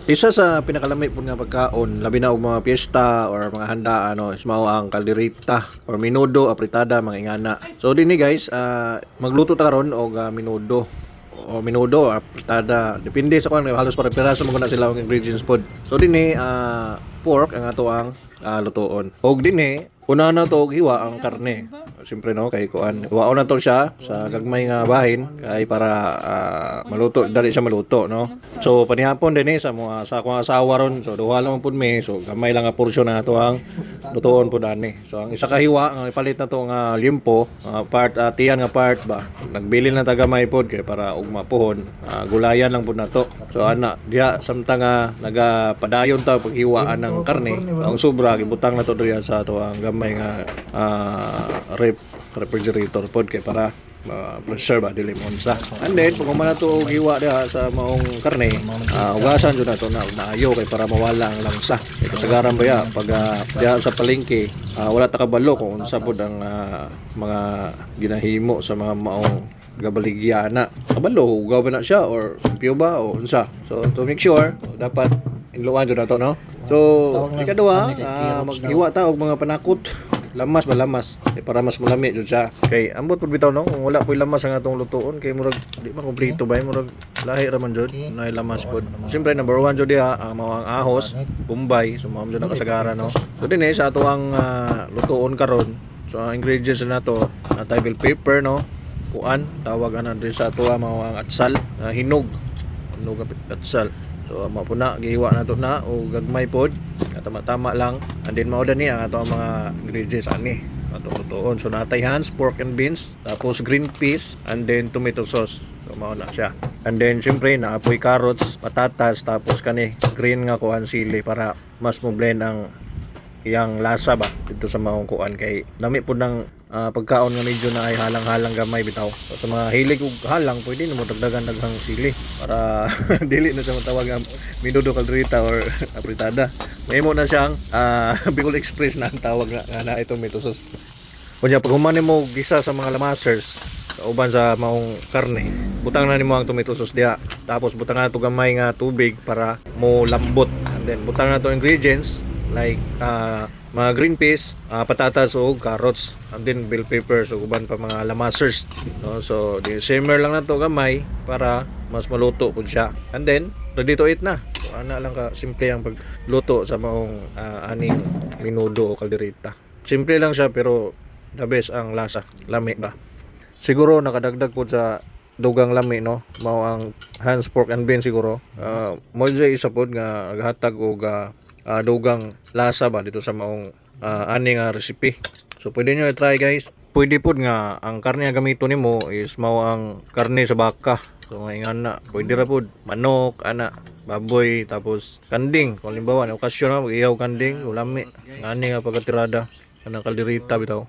Isa sa pinakalamit po nga pagkaon, labi na og mga piyesta or mga handa is mao ang kaldereta or minudo, apritada, mga ingana. So dinhi guys, magluto ta karon og minudo o minudo, apritada. Depende sa kung halos pare-peraso mo na sila ang ingredients pod. So dinhi pork ang ato ang lutuon. Og dinhi una na to og hiwa ang karne. Siyempre no kay kuan. Hiwaon na to siya sa gagmay nga bahin kay para maluto dali siya maluto no. So panihapon din sa mga sa akong asawa ron. So duha lang pud mi. So gamay lang nga porsyon na ato ang lutuon pud ani. So ang isa ka hiwa ang ipalit na to nga limpo, part tiyan nga part ba. Nagbili na ta gamay pod kay para ugma puhon. Gulayan lang pud nato. So ana diha samtang nagapadayon ta paghiwaan ng karne. Ang sobra gibutang na to diya sa ato ang gamay nga refrigerator pod kay para preserve dili monsa. And then kung man nato giwa diha sa maong karne, ugasan jud nato na naayo kay para mawala ang langsa. Kay kasagaran ba ya pag diha sa palengke, wala ta kabalo kung unsa pod ang mga ginahimo sa mga maong gabaligya na. Kabalo ugaw ba na siya or piyo ba o unsa. So to make sure dapat inluan jud nato no. So ikaduha, maghiwa ta og mga panakot. Lamas ba lamas para mas malami jud siya kay ambot pud bitaw no kung wala poy lamas ang atong lutuon kay murag di man kompleto ba murag lahi ra man jud nay lamas pud. Siyempre number 1 jud diha ang mao ang ahos, bombay, so mao jud nakasagara no. So dinhi sa ato ang lutuon karon, so ang ingredients na to na bell pepper no, kuan tawag ana din sa ato mao ang atsal, hinog atsal. So mao po na gihiwa na to na o gagmay pod tama-tama lang, and then mao ni ang ato mga ingredients ani ato lutuon. So natay hands, pork and beans, tapos green peas, and then tomato sauce. So mao na siya, and then syempre naapoy carrots, patatas, tapos kani green nga kuan sili para mas mo blend ang iyang lasa ba dito sa maong kuan kay dami po ng pagkaon nga medyo na ay halang-halang gamay bitaw. So, sa mga hilig og halang pwede na mo dagdagan daghang sili para dili na siya matawag ang minudo kaldereta or apritada. May mo na siyang Bicol Express na ang tawag na itong tomato sauce. Kunya pag human mo gisa sa mga lamasers uban sa maong karne, butang na nimo ang tomato sauce diha, tapos butang na to gamay nga tubig para mo lambot, and then butang na to ingredients like mga green peas, patatas o carrots, and then bell peppers o uban pa mga lamasers no? So di simmer lang na to gamay para mas maluto pud siya, and then ready to eat na. So ana lang ka simple ang pagluto sa maong aning minudo o kaldereta. Simple lang siya pero the best ang lasa, lami ba. Siguro nakadagdag po sa dugang lami no, mao ang hands, pork and beans siguro. Mo isa pod nga naghatag og dugang lasa ba dito sa maong ani nga recipe. So pwede nyo i-try guys. Pwede pod nga ang karne nga gamito nimo is mao ang karne sa baka. So ngayon na pwede ra pod manok, ana, baboy, tapos kanding. Kung halimbawa na okasyon na mag-ihaw kanding, ulami. Ani nga pagkatirada kanang kaldereta bitaw.